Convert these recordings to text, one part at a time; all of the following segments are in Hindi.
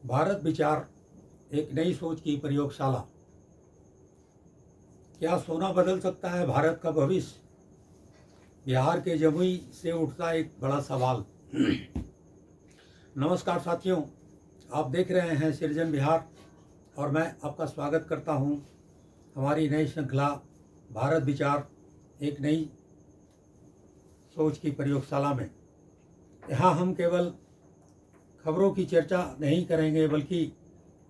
भारत विचार एक नई सोच की प्रयोगशाला। क्या सोना बदल सकता है भारत का भविष्य? बिहार के जमुई से उठता एक बड़ा सवाल। नमस्कार साथियों, आप देख रहे हैं सृजन बिहार और मैं आपका स्वागत करता हूं हमारी नई श्रृंखला भारत विचार एक नई सोच की प्रयोगशाला में। यहाँ हम केवल खबरों की चर्चा नहीं करेंगे बल्कि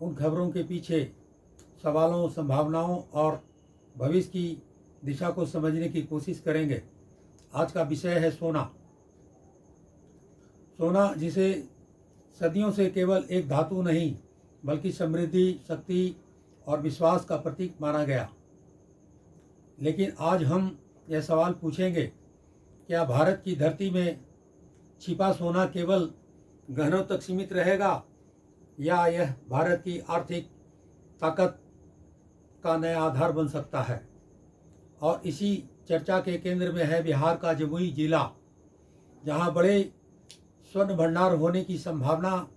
उन खबरों के पीछे सवालों, संभावनाओं और भविष्य की दिशा को समझने की कोशिश करेंगे। आज का विषय है सोना। सोना जिसे सदियों से केवल एक धातु नहीं बल्कि समृद्धि, शक्ति और विश्वास का प्रतीक माना गया। लेकिन आज हम यह सवाल पूछेंगे, क्या भारत की धरती में छिपा सोना केवल गहनों तक सीमित रहेगा या यह भारत की आर्थिक ताकत का नया आधार बन सकता है? और इसी चर्चा के केंद्र में है बिहार का जमुई जिला, जहां बड़े स्वर्ण भंडार होने की संभावना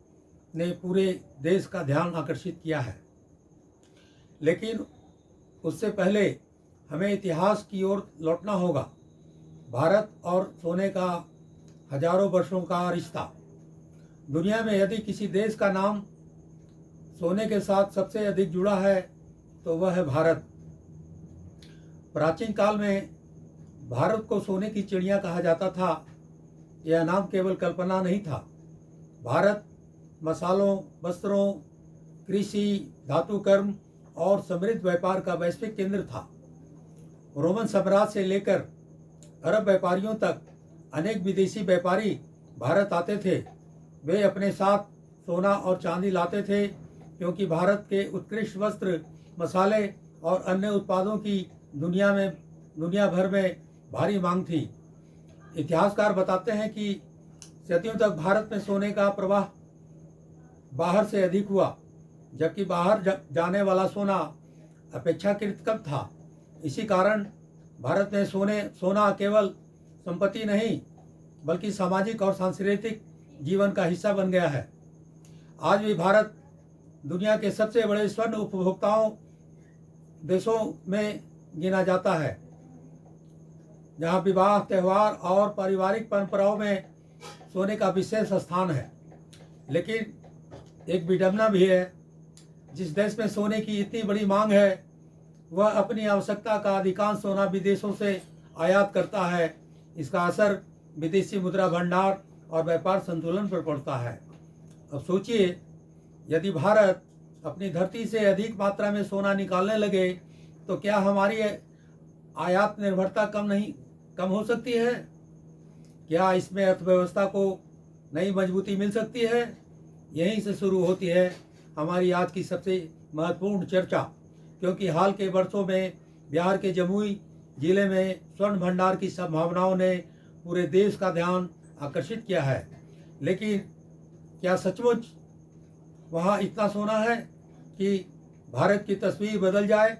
ने पूरे देश का ध्यान आकर्षित किया है। लेकिन उससे पहले हमें इतिहास की ओर लौटना होगा। भारत और सोने का हजारों वर्षों का रिश्ता। दुनिया में यदि किसी देश का नाम सोने के साथ सबसे अधिक जुड़ा है तो वह है भारत। प्राचीन काल में भारत को सोने की चिड़िया कहा जाता था। यह नाम केवल कल्पना नहीं था। भारत मसालों, वस्त्रों, कृषि, धातु कर्म और समृद्ध व्यापार का वैश्विक केंद्र था। रोमन साम्राज्य से लेकर अरब व्यापारियों तक अनेक विदेशी व्यापारी भारत आते थे। वे अपने साथ सोना और चांदी लाते थे क्योंकि भारत के उत्कृष्ट वस्त्र, मसाले और अन्य उत्पादों की दुनिया भर में भारी मांग थी। इतिहासकार बताते हैं कि सदियों तक भारत में सोने का प्रवाह बाहर से अधिक हुआ, जबकि बाहर जाने वाला सोना अपेक्षाकृत कम था। इसी कारण भारत में सोना केवल संपत्ति नहीं बल्कि सामाजिक और सांस्कृतिक जीवन का हिस्सा बन गया है। आज भी भारत दुनिया के सबसे बड़े स्वर्ण उपभोक्ताओं देशों में गिना जाता है, जहां विवाह, त्यौहार और पारिवारिक परंपराओं में सोने का विशेष स्थान है। लेकिन एक विडंबना भी है, जिस देश में सोने की इतनी बड़ी मांग है वह अपनी आवश्यकता का अधिकांश सोना विदेशों से आयात करता है। इसका असर विदेशी मुद्रा भंडार और व्यापार संतुलन पर पड़ता है। अब सोचिए, यदि भारत अपनी धरती से अधिक मात्रा में सोना निकालने लगे तो क्या हमारी आयात निर्भरता कम हो सकती है? क्या इसमें अर्थव्यवस्था को नई मजबूती मिल सकती है? यहीं से शुरू होती है हमारी आज की सबसे महत्वपूर्ण चर्चा, क्योंकि हाल के वर्षों में बिहार के जमुई जिले में स्वर्ण भंडार की संभावनाओं ने पूरे देश का ध्यान आकर्षित किया है। लेकिन क्या सचमुच वहाँ इतना सोना है कि भारत की तस्वीर बदल जाए,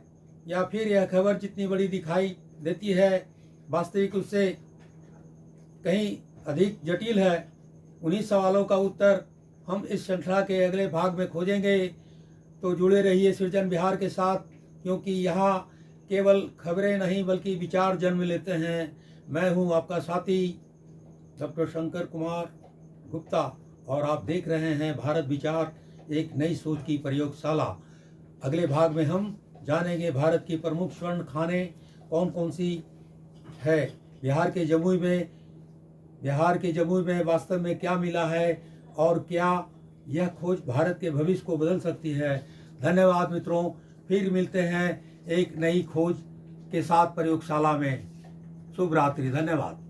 या फिर यह खबर जितनी बड़ी दिखाई देती है वास्तविक उससे कहीं अधिक जटिल है? उन्हीं सवालों का उत्तर हम इस श्रृंखला के अगले भाग में खोजेंगे। तो जुड़े रहिए सृजन बिहार के साथ, क्योंकि यहाँ केवल खबरें नहीं बल्कि विचार जन्म लेते हैं। मैं हूँ आपका साथी डॉक्टर शंकर कुमार गुप्ता और आप देख रहे हैं भारत विचार एक नई सोच की प्रयोगशाला। अगले भाग में हम जानेंगे भारत की प्रमुख स्वर्ण खानें कौन कौन सी है, बिहार के जमुई में वास्तव में क्या मिला है और क्या यह खोज भारत के भविष्य को बदल सकती है। धन्यवाद मित्रों, फिर मिलते हैं एक नई खोज के साथ प्रयोगशाला में। शुभ रात्रि, धन्यवाद।